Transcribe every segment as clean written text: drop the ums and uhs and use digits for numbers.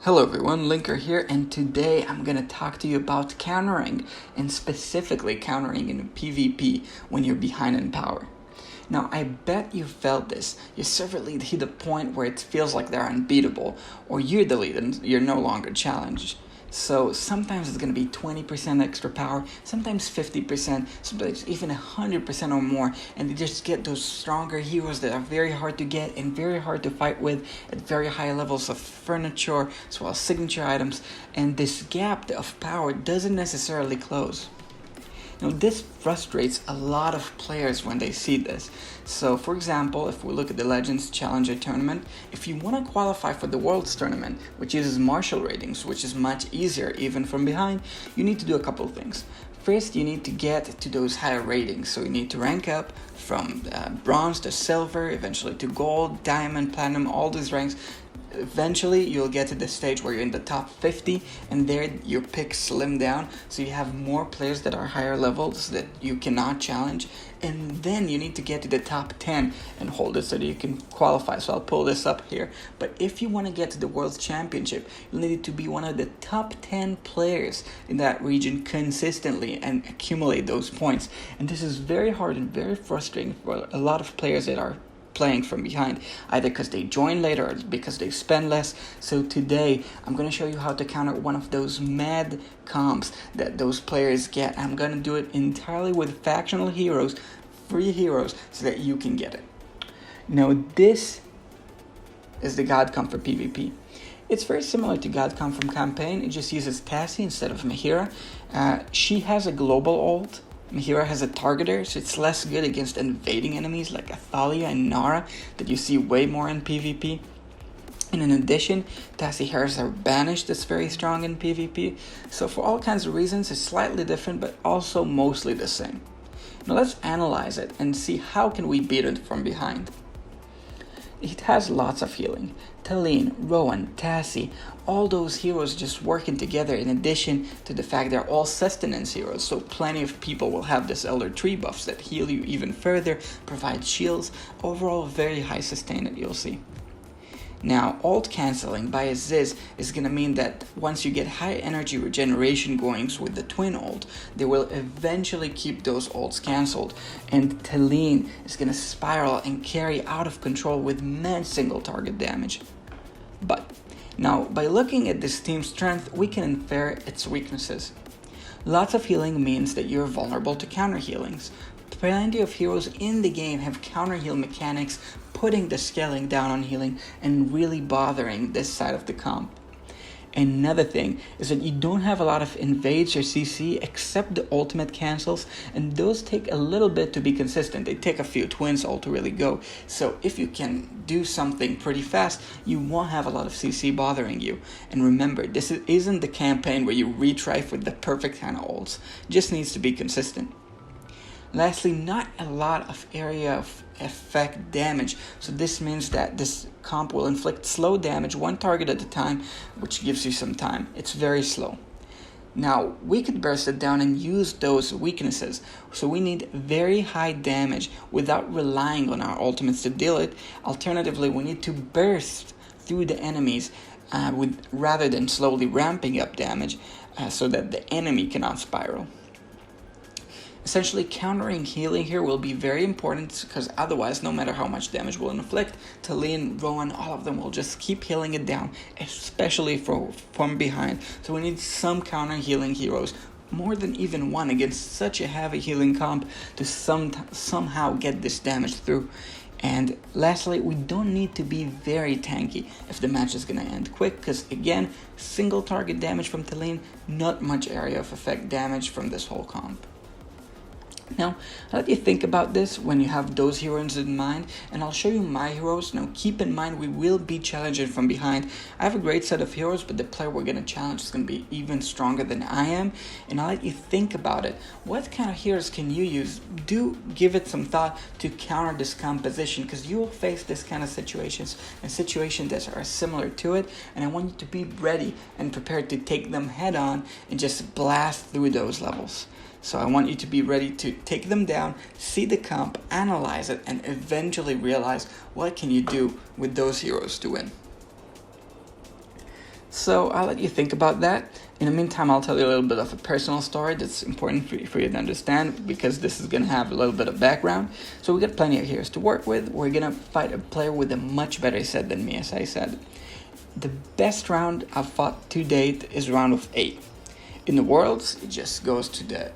Hello everyone, Linker here, and today I'm going to talk to you about countering, and specifically countering in PvP when you're behind in power. Now, I bet you felt this. Your server lead hit a point where it feels like they're unbeatable, or you're the lead and you're no longer challenged. So sometimes it's going to be 20% extra power, sometimes 50%, sometimes even 100% or more, and they just get those stronger heroes that are very hard to get and very hard to fight with at very high levels of furniture as well as signature items, and this gap of power doesn't necessarily close. Now, this frustrates a lot of players when they see this. So, for example, if we look at the Legends Challenger tournament, if you want to qualify for the Worlds tournament, which uses martial ratings, which is much easier even from behind, you need to do a couple of things. First, you need to get to those higher ratings, so you need to rank up from bronze to silver, eventually to gold, diamond, platinum, all these ranks. Eventually, you'll get to the stage where you're in the top 50, and there your picks slim down, so you have more players that are higher levels that you cannot challenge, and then you need to get to the top 10 and hold it so that you can qualify. So I'll pull this up here, but if you want to get to the World Championship, you need to be one of the top 10 players in that region consistently and accumulate those points, and this is very hard and very frustrating for a lot of players that are playing from behind, either because they join later or because they spend less. So today I'm going to show you how to counter one of those mad comps that those players get. I'm going to do it entirely with factional heroes, free heroes, so that you can get it. Now, this is the godcomp for PvP. It's very similar to godcomp from campaign. It just uses Tassie instead of Mahira. She has a global ult. Mahira has a targeter, so it's less good against invading enemies like Athalia and Nara that you see way more in PvP. And in addition, Tassie has her banish that's very strong in PvP. So for all kinds of reasons, it's slightly different, but also mostly the same. Now let's analyze it and see how can we beat it from behind. It has lots of healing. Talene, Rowan, Tassie, all those heroes just working together, in addition to the fact they're all sustenance heroes, so plenty of people will have this Elder Tree buffs that heal you even further, provide shields, overall very high sustain that you'll see. Now, ult cancelling by a Ziz is going to mean that once you get high energy regeneration goings with the twin ult, they will eventually keep those ults cancelled, and Talene is going to spiral and carry out of control with mad single target damage. But now, by looking at this team's strength, we can infer its weaknesses. Lots of healing means that you're vulnerable to counter healings. Plenty of heroes in the game have counter heal mechanics, putting the scaling down on healing and really bothering this side of the comp. Another thing is that you don't have a lot of invades or CC except the ultimate cancels, and those take a little bit to be consistent. They take a few twins ult to really go. So if you can do something pretty fast, you won't have a lot of CC bothering you. And remember, this isn't the campaign where you retry for the perfect kind of ults. It just needs to be consistent. Lastly, not a lot of area of effect damage, so this means that this comp will inflict slow damage, one target at a time, which gives you some time. It's very slow. Now, we could burst it down and use those weaknesses, so we need very high damage without relying on our ultimates to deal it. Alternatively, we need to burst through the enemies rather than slowly ramping up damage so that the enemy cannot spiral. Essentially, countering healing here will be very important, because otherwise, no matter how much damage we'll inflict, Talene, Rowan, all of them will just keep healing it down, especially from behind. So we need some counter healing heroes, more than even one, against such a heavy healing comp to somehow get this damage through. And lastly, we don't need to be very tanky if the match is going to end quick, because again, single target damage from Talene, not much area of effect damage from this whole comp. Now, I'll let you think about this when you have those heroes in mind, and I'll show you my heroes. Now, keep in mind, we will be challenging from behind. I have a great set of heroes, but the player we're going to challenge is going to be even stronger than I am, and I'll let you think about it. What kind of heroes can you use? Do give it some thought to counter this composition, because you will face this kind of situations and situations that are similar to it, and I want you to be ready and prepared to take them head on and just blast through those levels. So I want you to be ready to take them down, see the comp, analyze it, and eventually realize what can you do with those heroes to win. So I'll let you think about that. In the meantime, I'll tell you a little bit of a personal story that's important for you to understand, because this is going to have a little bit of background. So we got plenty of heroes to work with. We're going to fight a player with a much better set than me, as I said. The best round I've fought to date is round of 8. In the Worlds, it just goes to the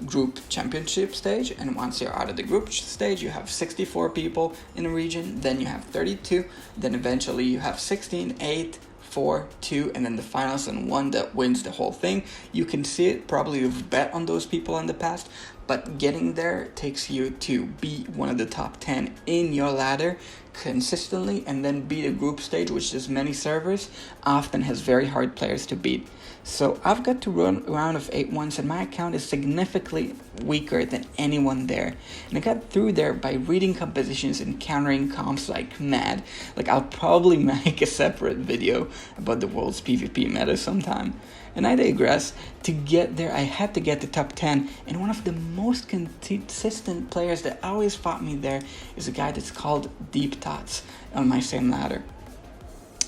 group championship stage, and once you're out of the group stage, you have 64 people in a region, then you have 32, then eventually you have 16, 8, 4, 2, and then the finals, and one that wins the whole thing. You can see it, probably you've bet on those people in the past, but getting there takes you to be one of the top 10 in your ladder consistently, and then beat a group stage, which is many servers, often has very hard players to beat. So I've got to run a round of 8 once, and my account is significantly weaker than anyone there. And I got through there by reading compositions and countering comps like mad. Like, I'll probably make a separate video about the world's PvP meta sometime. And I digress. To get there, I had to get to top 10, and one of the most consistent players that always fought me there is a guy that's called Deep Tots on my same ladder.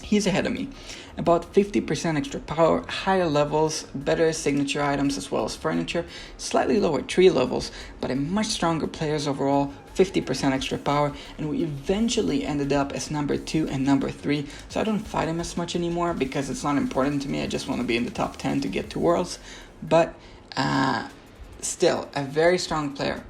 He's ahead of me. About 50% extra power, higher levels, better signature items as well as furniture, slightly lower tree levels, but a much stronger players overall, 50% extra power, and we eventually ended up as number 2 and number 3, so I don't fight him as much anymore because it's not important to me. I just want to be in the top 10 to get to Worlds, but still a very strong player.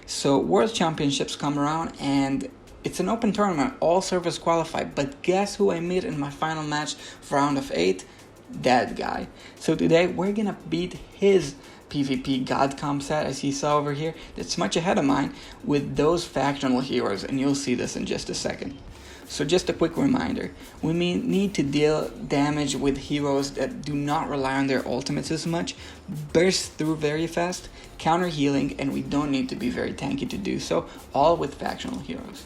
So World Championships come around, and it's an open tournament, all servers qualify, but guess who I meet in my final match for round of 8? That guy. So today we're gonna beat his PvP godcomp set, as you saw over here, that's much ahead of mine, with those factional heroes, and you'll see this in just a second. So just a quick reminder, we need to deal damage with heroes that do not rely on their ultimates as much, burst through very fast, counter healing, and we don't need to be very tanky to do so, all with factional heroes.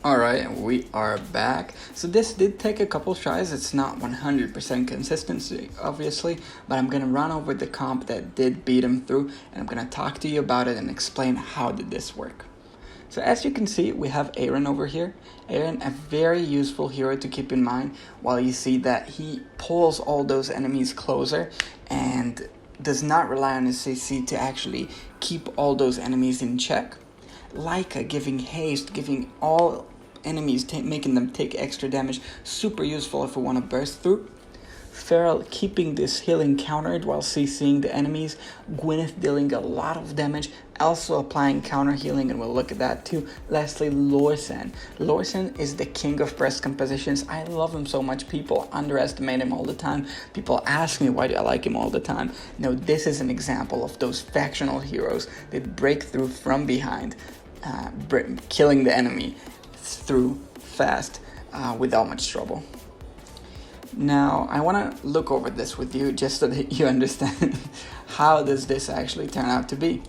Alright, we are back. So this did take a couple tries. It's not 100% consistency, obviously, but I'm going to run over the comp that did beat him through, and I'm going to talk to you about it and explain how did this work. So as you can see, we have AFKArena over here. AFKArena, a very useful hero to keep in mind, while you see that he pulls all those enemies closer and does not rely on his CC to actually keep all those enemies in check. Leica giving haste, giving all enemies, making them take extra damage, super useful if we want to burst through. Feral keeping this healing countered while CCing the enemies. Gwyneth dealing a lot of damage, also applying counter healing, and we'll look at that too. Lastly, Lorsan. Lorsan is the king of burst compositions. I love him so much. People underestimate him all the time. People ask me why do I like him all the time. No, this is an example of those factional heroes that break through from behind, killing the enemy through fast without much trouble. Now, I want to look over this with you just so that you understand how does this actually turn out to be.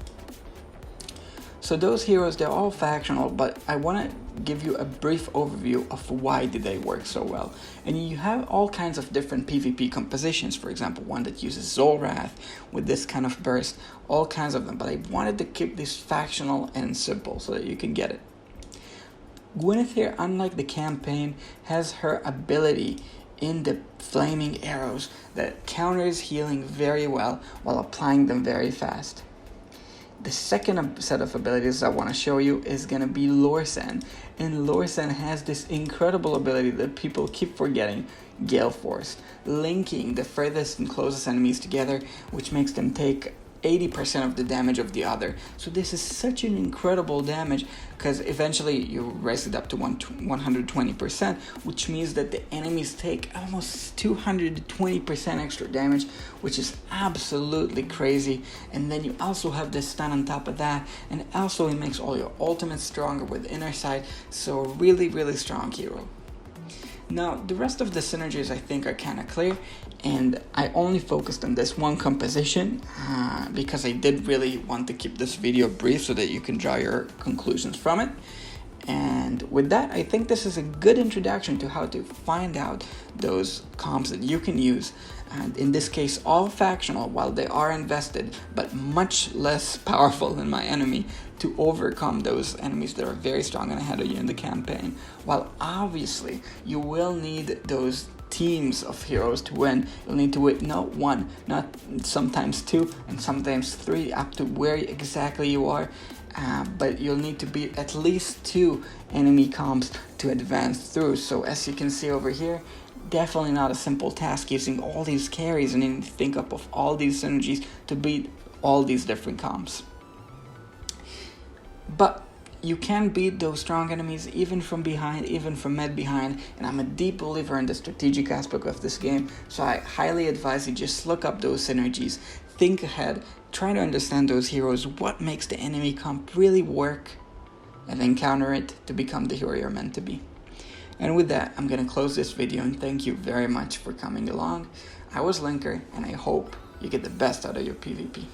So those heroes, they're all factional, but I want to give you a brief overview of why did they work so well. And you have all kinds of different PvP compositions, for example, one that uses Zolrath with this kind of burst, all kinds of them, but I wanted to keep this factional and simple so that you can get it. Gwyneth here, unlike the campaign, has her ability in the flaming arrows that counters healing very well while applying them very fast. The second set of abilities I want to show you is going to be Lorsan, and Lorsan has this incredible ability that people keep forgetting, Gale Force, linking the furthest and closest enemies together, which makes them take 80% of the damage of the other. So this is such an incredible damage, because eventually you raise it up to 120%, which means that the enemies take almost 220% extra damage, which is absolutely crazy. And then you also have this stun on top of that, and also it makes all your ultimates stronger with inner sight, so really, really strong hero. Now, the rest of the synergies I think are kind of clear, and I only focused on this one composition because I did really want to keep this video brief so that you can draw your conclusions from it. And with that, I think this is a good introduction to how to find out those comps that you can use. And in this case, all factional, while they are invested, but much less powerful than my enemy, to overcome those enemies that are very strong and ahead of you in the campaign. While obviously, you will need those teams of heroes to win. You'll need to win not one, not sometimes two, and sometimes three, up to where exactly you are. But you'll need to beat at least 2 enemy comps to advance through. So as you can see over here, definitely not a simple task using all these carries, and you need to think up of all these synergies to beat all these different comps. But you can beat those strong enemies even from behind, even from mid behind, and I'm a deep believer in the strategic aspect of this game, so I highly advise you just look up those synergies, think ahead, try to understand those heroes, what makes the enemy comp really work, and then counter it to become the hero you're meant to be. And with that, I'm gonna close this video and thank you very much for coming along. I was Linker, and I hope you get the best out of your PvP.